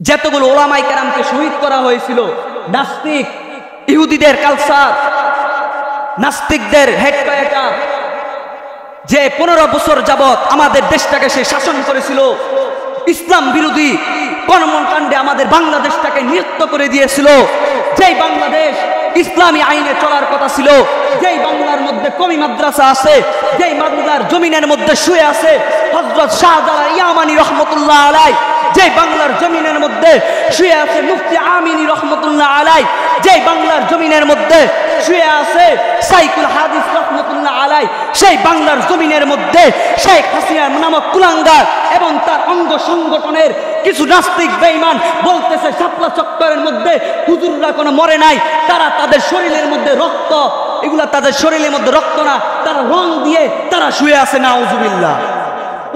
যতগুলো ওলামায়ে কেরামকে শহীদ করা হয়েছিল, নাস্তিক ইহুদিদের কালচার, নাস্তিকদের হেডকোয়ার্টার, যে 15 বছর যাবত আমাদের দেশটাকে সে শাসন করেছিল, ইসলাম বিরোধী কর্মকাণ্ডে আমাদের বাংলাদেশটাকে নিযুক্ত করে দিয়েছিল, যেই বাংলাদেশ ইসলামী আইনে চলার কথা ছিল, যেই বাংলার মধ্যে কমি মাদ্রাসা আছে, যেই বাংলার জমিনের মধ্যে শুয়ে আছে হযরত শাহজালাল ইয়ামানী রহমতুল্লাহ আলাই, যেই বাংলার জমিনের মধ্যে শুয়ে আছে মুফতি আমিনী রহমতুল্লাহ আলাই, যেই বাংলার জমিনের মধ্যে শুয়ে আছে সাইকুল হাদিস রহমতুল্লাহ আলাই, সেই বাংলার জমিনের মধ্যে শেখ হাসিনা নামক কুলাঙ্গার এবং তার অঙ্গ সংগঠনের কিছু নাস্তিক বেঈমান বলতেছে শাপলা চত্বরের মধ্যে হুজুররা কোনো মরে নাই, তারা তাদের শরীরের মধ্যে রক্ত, এগুলা তাদের শরীরের মধ্যে রক্ত না, তারা রং দিয়ে তারা শুয়ে আছে। নাউজুবিল্লাহ।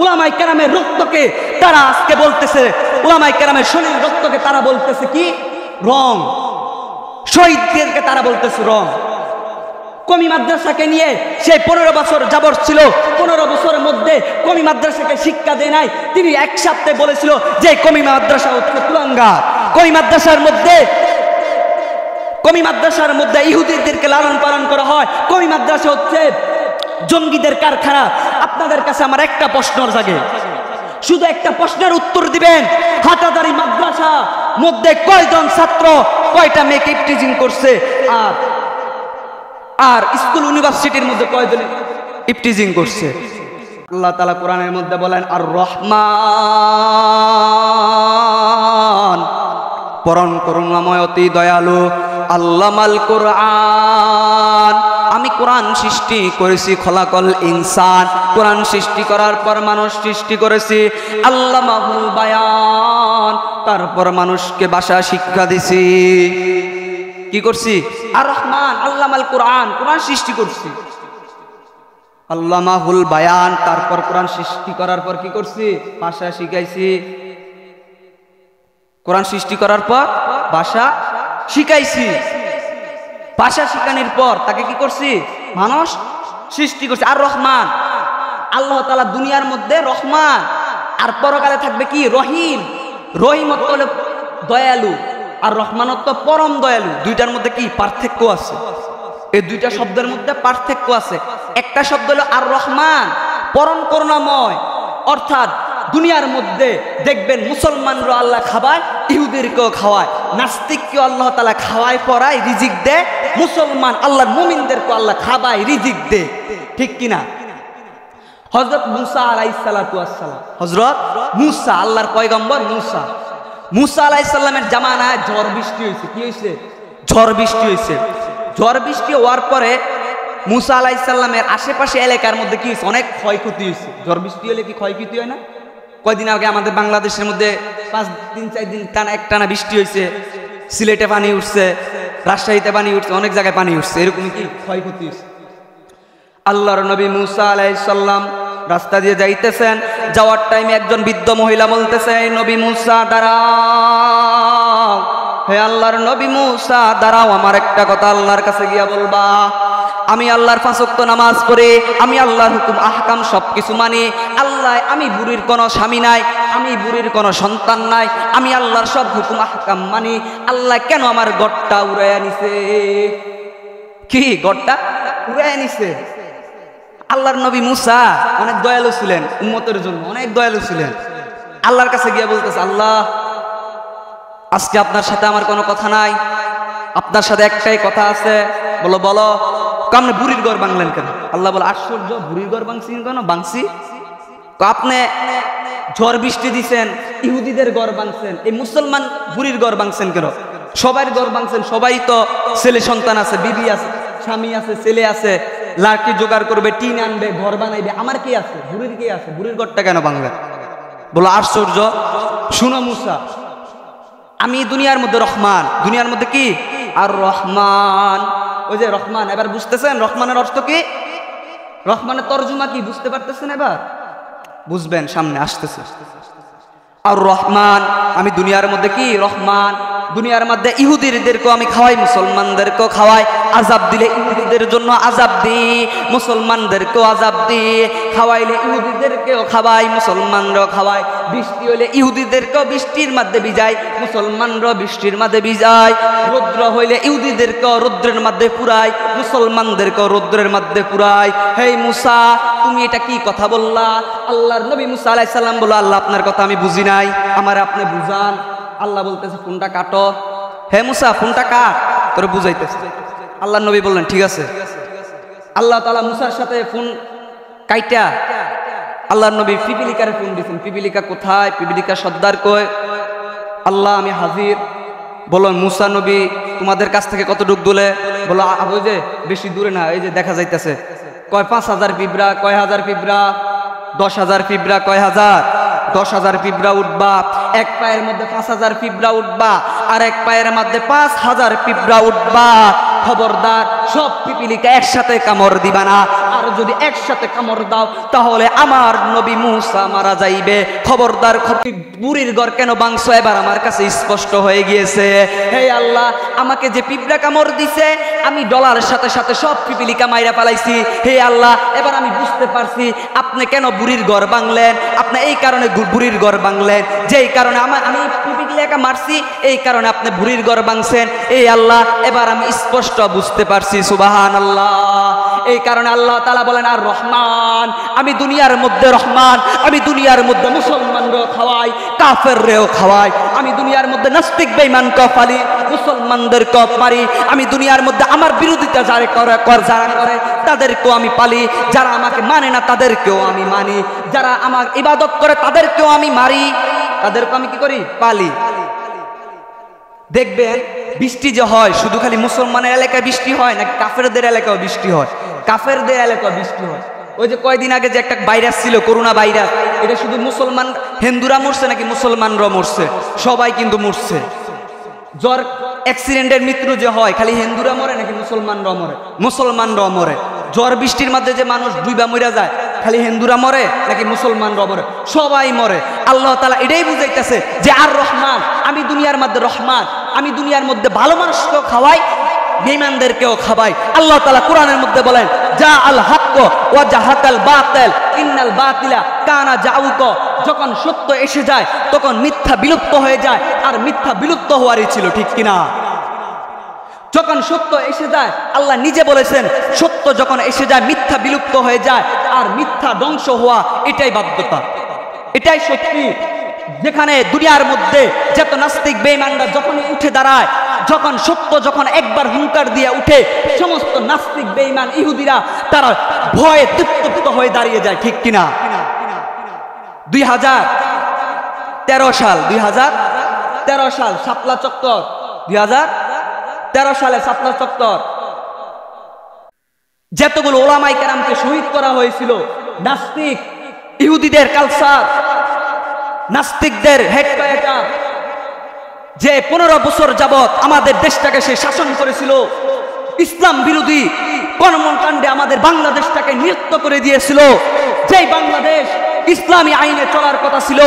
উলামায়ে কেরামের রক্তকে তারা আজকে বলতেছে, উলামায়ে কেরামের শরীরের রক্তকে তারা বলতেছে কি? রং। শহীদদেরকে তারা বলতেছে রং। কমি মাদ্রাসাকে নিয়ে সে 15 বছর যাবত ছিল, 15 বছরের মধ্যে কমি মাদ্রাসাকে শিক্ষা দেয় নাই। তিনি এক সপ্তাহে বলেছিল যে কমি মাদ্রাসা হচ্ছে কুলাঙ্গার, কমি মাদ্রাসার মধ্যে ইহুদিদেরকে লালন পালন করা হয়, কমি মাদ্রাসা হচ্ছে জঙ্গিদের কারখানা। আপনাদের কাছে আমার একটা প্রশ্ন জাগে, শুধু একটা প্রশ্নের উত্তর দিবেন, হাটাদারি মাদ্রাসা মধ্যে কয়জন ছাত্র কয়টা মেয়েকে ইফটিজিং করছে, আর স্কুল ইউনিভার্সিটির মধ্যে কয়জন ইফটিজিং করছে? আল্লাহ তাআলা কোরআনের মধ্যে বলেন আর রহমান, পরম করুণাময় অতি দয়ালু, আল্লামাল কোরআন, আমি কোরআন সৃষ্টি করেছি, খলাকল ইনসান, কোরআন সৃষ্টি করার পর মানুষ সৃষ্টি করেছি, আল্লামাহুল বায়ান, তারপর মানুষকে ভাষা শিক্ষা দিছি। কি করছি? আর রহমান আল্লামাল কোরআন, কোরআন সৃষ্টি করছি, আল্লামাহুল বায়ান, তারপর কোরআন সৃষ্টি করার পর কি করছি? ভাষা শিখাইছি। কোরআন সৃষ্টি করার পর ভাষা শিখাইছি, ভাষা শিখানোর পর তাকে কি করছি? মানুষ সৃষ্টি করছে। আর রহমান, আল্লাহ তাআলা দুনিয়ার মধ্যে রহমান, আর পরকালে থাকবে কি? রহিম। রহিমত্ব হলো দয়ালু, আর রহমানত্ব পরম দয়ালু। দুইটার মধ্যে কি পার্থক্য আছে? এই দুইটা শব্দের মধ্যে পার্থক্য আছে। একটা শব্দ হলো আর রহমান, পরম করুণাময়, অর্থাৎ দুনিয়ার মধ্যে দেখবেন মুসলমানরা আল্লাহ খাওয়ায়, ইহুদিরকেও খাওয়ায়, নাস্তিককেও আল্লাহ তাআলা খাওয়ায়, পড়ায়, রিজিক দেয়। মুসলমান আল্লাহর মুমিনদেরকে আল্লাহ খাওয়ায়, রিজিক দেয়, ঠিক কিনা? হযরত মুসা আলাইহিস সালাতু ওয়াস সালাম, হযরত মুসা, আল্লাহর পয়গম্বর মুসা আলাইহিস সালামের জামানায় ঝড় বৃষ্টি হয়েছে। কি হয়েছে? ঝড় বৃষ্টি হয়েছে। ঝড় বৃষ্টি হওয়ার পরে মুসা আলাইহিস সালামের আশেপাশে এলাকার মধ্যে কি হয়েছে? অনেক ক্ষয়ক্ষতি হয়েছে। ঝড় বৃষ্টি হলে কি ক্ষয়ক্ষতি হয় না? কয়দিন আগে আমাদের বাংলাদেশের মধ্যে 5 দিন 4 দিন একটানা বৃষ্টি হয়েছে, সিলেটে পানি উঠছে, রাজশাহীতে পানি উঠছে, অনেক জায়গায় পানি উঠছে, এরকম কি ক্ষয়ক্ষতি হয়েছে। আল্লাহর নবী মুসা আলাইহিস সালাম রাস্তা দিয়ে যাইতেছেন, যাওয়ার টাইমে একজন বৃদ্ধ মহিলা বলতেছে, নবী মুসা দাঁড়াও, হে আল্লাহর নবী মুসা দাঁড়াও, আমার একটা কথা আল্লাহর কাছে গিয়া বলবা। আমি আল্লাহর 5 ওয়াক্ত নামাজ পড়ে, আমি আল্লাহর হুকুম আহকাম সবকিছু মানি। আল্লাহ, আমি বুড়ির কোনো স্বামী নাই, আমি বুড়ির কোনো সন্তান নাই, আমি আল্লাহর সব হুকুম আহকাম মানি। আল্লাহ কেন আমার গড়টা উড়াইয়া নিছে? কি গড়টা উড়াইয়া নিছে? আল্লাহর নবী মুসা অনেক দয়ালু ছিলেন, উম্মতের জন্য অনেক দয়ালু ছিলেন। আল্লাহর কাছে গিয়া বলতেছে, আল্লাহ আজকে আপনার সাথে আমার কোনো কথা নাই, আপনার সাথে একটাই কথা আছে। বলো বলো। আপনি বুড়ির ঘর ভাঙলেন কেন? আল্লাহ বলে, আশ্চর্য, বুড়ির ঘর ভাঙছি কেন? ভাঙছি, আপনি ঝড় বৃষ্টি দিচ্ছেন, ইহুদিদের ঘর ভাঙছেন, এই মুসলমান বুড়ির ঘর ভাঙছেন কেন? সবার ঘর ভাঙছেন, সবাই তো ছেলে সন্তান আছে, বিবি আছে, স্বামী আছে, ছেলে আছে, লাঠি জোগাড় করবে, টিন আনবে, ঘর বানাইবে, আমার কি আছে? বুড়ির কি আছে? বুড়ির ঘরটা কেন ভাঙলেন? বলো আশ্চর্য। শুনো মুসা, আমি দুনিয়ার মধ্যে রহমান, দুনিয়ার মধ্যে কি? আর রহমান, ওই যে রহমান, এবার বুঝতেছেন রহমানের অর্থ কি? রহমানের তরজমা কি বুঝতে পারতেছেন? এবার বুঝবেন, সামনে আসতেছে। আর রহমান, আমি দুনিয়ার মধ্যে কি? রহমান। দুনিয়ার মধ্যে ইহুদিদেরকেও আমি খাওয়াই, মুসলমানদেরকেও খাওয়াই। আযাব দিলে ইহুদিদের জন্য আযাব দিই, মুসলমানদেরকেও আযাব দিই। খাওয়াইলে ইহুদিদেরকেও খাওয়াই, মুসলমানরাও খাওয়াই। বৃষ্টি হলে ইহুদিদেরকেও বৃষ্টির মধ্যে ভিজাই, মুসলমানরাও বৃষ্টির মধ্যে ভিজাই। রৌদ্র হইলে ইহুদিদেরকেও রৌদ্রের মধ্যে পুরাই, মুসলমানদেরকেও রৌদ্রের মধ্যে পুরাই। হে মুসা, তুমি এটা কি কথা বললা? আল্লাহর নবী মুসা আলাইহিস সালাম বলল, আল্লাহ আপনার কথা আমি বুঝি নাই, আমার আপনি বুঝান। আল্লাহ বলতেছে ফোনটা কাটো। হে মুসা, ফোনটা কাট, তোরে বুঝাইতেছে। আল্লাহর নবী বললেন ঠিক আছে। আল্লাহ তাআলা মুসার সাথে ফোন কাইটা আল্লাহর নবী পিপিলিকারে ফোন দিয়েছেন। পিপিলিকা কোথায়? পিপিলিকা সর্দার কই? আল্লাহ আমি হাজির। বলো মুসা নবী তোমাদের কাছ থেকে কতটুক দূরে? বলো ওই যে বেশি দূরে না, এই যে দেখা যাইতেছে। কয় 5000 পিঁপড়া? কয় হাজার পিঁপড়া? 10,000 পিঁপড়া। কয় হাজার? 10,000 পিঁপড়া উঠবা। এক পায়ের মধ্যে 5,000 পিঁপড়া উঠবা, আর এক পায়ের মধ্যে 5,000 পিঁপড়া উঠবা। খবরদার সব পিপিলিকা একসাথে কামড় দিবা না, আর যদি একসাথে কামড় দাও তাহলে আমার নবী মুসা মারা যাইবে। খবরদার। বুড়ির ঘর কেন বাংশ এবার আমার কাছে স্পষ্ট হয়ে গিয়েছে। হে আল্লাহ, আমাকে যে পিঁপড়া কামড় দিছে আমি ডলার সাথে সাথে সব পিপিলিকা মাইরা পালাইছি। হে আল্লাহ, এবার আমি বুঝতে পারছি আপনি কেন বুড়ির ঘর বাংলেন। আপনি এই কারণে বুড়ির ঘর বাংলেন, যেই কারণে আমি পিপিলিকা মারছি, এই কারণে আপনি বুড়ির ঘর বাংছেন। এই আল্লাহ, এবার আমি স্পষ্ট বুঝতে পারছি। সুবহানাল্লাহ। এই কারণে আল্লাহ তাআলা বলেন আর রহমান, আমি দুনিয়ার মধ্যে রহমান। আমি দুনিয়ার মধ্যে মুসলমানরাও খাওয়াই, কাফেররেও খাওয়াই। আমি দুনিয়ার মধ্যে নাস্তিক বেঈমানকেও পালি, মুসলমানদেরকেও মারি। আমি দুনিয়ার মধ্যে আমার বিরোধিতা যারা করে তাদেরকেও আমি পালি, যারা আমাকে মানে না তাদেরকেও আমি মানি, যারা আমার ইবাদত করে তাদেরকেও আমি মারি, তাদেরকেও আমি কি করি? পালি। দেখবেন বৃষ্টি যে হয় শুধু খালি মুসলমানের এলাকায় বৃষ্টি হয় নাকি কাফেরদের এলাকায় বৃষ্টি হয়? কাফেরদের এলাকায় বৃষ্টি হয়। ওই যে কয়দিন আগে যে একটা ভাইরাস ছিল, করোনা ভাইরাস, এটা শুধু মুসলমান হিন্দুরা মরছে নাকি মুসলমানরা মরছে? সবাই কিন্তু মরছে। জ্বর অ্যাক্সিডেন্টের মৃত্যু যে হয় খালি হিন্দুরা মরে নাকি মুসলমানরা মরে? মুসলমানরা মরে। জ্বর বৃষ্টির মধ্যে যে মানুষ ডুইবা মরে যায় খালি হিন্দুরা মরে নাকি মুসলমানরা মরে? সবাই মরে। আল্লাহ তাআলা এটাই বুঝাইতেছে যে আর রহমান, আমি দুনিয়ার মধ্যে রহমান। আমি দুনিয়ার মধ্যে ভালো মানুষকেও খাওয়াই, বেঈমানদেরকেও খাওয়াই। আল্লাহ তাআলা কোরআনের মধ্যে বলেন যা আল হক ওয়া জাহাকাল বাতিল ইন্নাল বাতিলা কানা জাউকা। যখন সত্য এসে যায় তখন মিথ্যা বিলুপ্ত হয়ে যায়, আর মিথ্যা বিলুপ্ত হওয়ারই ছিল, ঠিক কিনা? যখন সত্য এসে যায়, আল্লাহ নিজে বলেছেন সত্য যখন এসে যায় মিথ্যা বিলুপ্ত হয়ে যায়, আর মিথ্যা ধ্বংস হওয়া এটাই বাধ্যতা, এটাই সত্যি। যেখানে দুনিয়ার মধ্যে যত নাস্তিক বেঈমানরা যখন উঠে দাঁড়ায়, যখন সত্য যখন একবার হুঙ্কার দিয়ে উঠে, সমস্ত নাস্তিক বেঈমান ইহুদিরা তারা ভয়ে তৃপ্ত হয়ে দাঁড়িয়ে যায়, ঠিক কিনা? 2013 সাল শাপলা চত্বর, 2013 সালে শাপলা চত্বর যতগুলো ওলামায়ে কেরামকে শহীদ করা হয়েছিল, নাস্তিক ইহুদিদের কালচার, নাস্তিকদের হেডকোয়ার্টার, যে 15 বছর যাবত আমাদের দেশটাকে সে শাসন করেছিল, ইসলাম বিরোধী কর্মকাণ্ডে আমাদের বাংলাদেশটাকে নিযুক্ত করে দিয়েছিল। যেই বাংলাদেশ ইসলামী আইনে চলার কথা ছিল,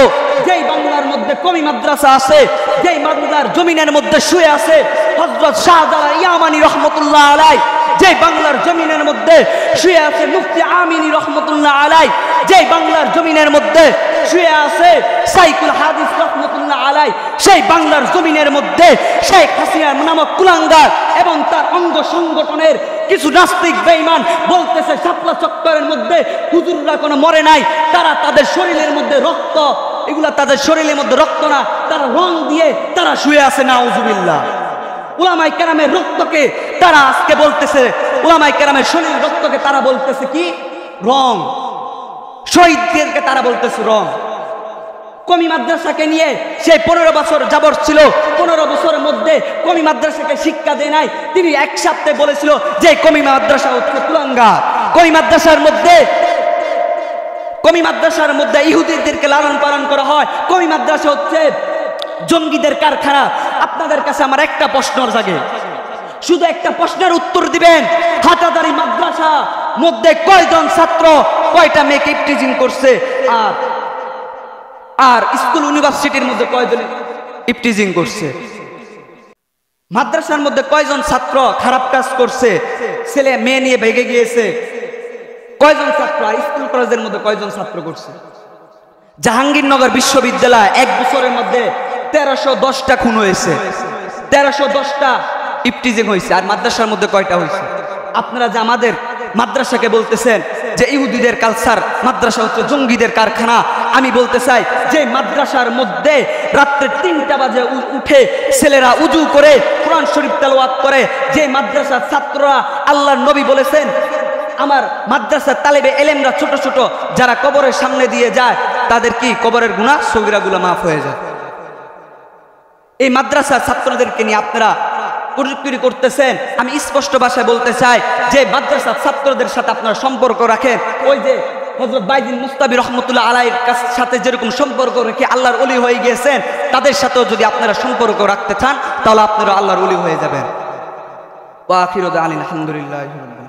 যেই বাংলার মধ্যে কমি মাদ্রাসা আছে, যেই বাংলার জমিনের মধ্যে শুয়ে আছে হযরত শাহজালাল ইয়ামানী রহমতুল্লাহ আলাইহি, যেই বাংলার জমিনের মধ্যে শুয়ে আছে মুফতি আমিনী রহমতুল্লাহ আলাইহি, যেই বাংলার জমিনের মধ্যে শুয়ে আছে সাইকুল হাদিস রহমতুল্লাহ আলাইহি, সেই বাংলার জমিনের মধ্যে শেখ হাসিনা নামক কুলাঙ্গার এবং তার অঙ্গ সংগঠনের কিছু নাস্তিক বেঈমান বলতেছে শাপলা চত্বরের মধ্যে হুজুররা কোনো মরে নাই, তারা তাদের শরীরের মধ্যে রক্ত, এগুলা তাদের শরীরের মধ্যে রক্ত না, তারা রং দিয়ে তারা শুয়ে আছে। নাউজুবিল্লাহ। উলামায়ে কেরামের রক্তকে তারা আজকে বলতেছে, উলামায়ে কেরামের শরীরের রক্তকে তারা বলতেছে কি? রং। শহীদদেরকে তারা বলতেছে রং। কমি মাদ্রাসাকে নিয়ে সেই 15 বছর যাবত ছিল, 15 বছরের মধ্যে কমি মাদ্রাসাকে শিক্ষা দেয় নাই। তিনি এক সপ্তাহে বলেছিল যে কমি মাদ্রাসা হচ্ছে কুলাঙ্গার, কমি মাদ্রাসার মধ্যে ইহুদিদেরকে লালন পালন করা হয়, কমি মাদ্রাসা হচ্ছে জঙ্গিদের কারখানা। আপনাদের কাছে আমার একটা প্রশ্ন জাগে, শুধু একটা প্রশ্নের উত্তর দিবেন। হাটাদারি মাদ্রাসা মধ্যে কয়জন ছাত্র কয়টা মেয়েকে ইফটিজিং করছে, আর স্কুল ইউনিভার্সিটির মধ্যে কয়জন ইফটিজিং করছে? মাদ্রাসার মধ্যে কয়জন ছাত্র খারাপ কাজ করছে, ছেলে মেয়ে নিয়ে ভেগে গিয়েছে, কয়জন ছাত্র? আর স্কুল কলেজের মধ্যে কয়জন ছাত্র করছে? জাহাঙ্গীরনগর বিশ্ববিদ্যালয় 1 বছরের মধ্যে 1310টা খুন হয়েছে, 1310টা ইফটিজিং হয়েছে। আর মাদ্রাসার মধ্যে কয়টা হয়েছে? আপনারা যে আমাদের মাদ্রাসাকে বলতেছেন যে ইহুদিদের কালচার, মাদ্রাসা হচ্ছে জঙ্গিদের কারখানা, আমি বলতে চাই যে মাদ্রাসার মধ্যে রাত্রে 3টা বাজে উঠে ছেলেরা উজু করে কোরআন শরীফ তেলাওয়াত করে, যে মাদ্রাসার ছাত্ররা, আল্লাহর নবী বলেছেন আমার মাদ্রাসার তালেবে এলেমরা ছোট ছোট যারা কবরের সামনে দিয়ে যায় তাদের কি কবরের গুনাহ সগীরাগুলো মাফ হয়ে যায়। এই মাদ্রাসার ছাত্রদেরকে নিয়ে আপনারা কুরুক্তি করতেছেন। আমি স্পষ্ট ভাষায় বলতে চাই যে মাদ্রাসার ছাত্রদের সাথে আপনারা সম্পর্ক রাখেন, ওই যে হযরত বাইজিন মুস্তাবি রহমতুল্লাহ আলাইহির সাথে যেরকম সম্পর্ক রেখে আল্লাহর ওলি হয়ে গিয়েছেন, তাদের সাথেও যদি আপনারা সম্পর্ক রাখতে চান তাহলে আপনারা আল্লাহর ওলি হয়ে যাবেন। ওয়া আখিরু দাওয়ানা আলহামদুলিল্লাহি রাব্বিল আলামিন।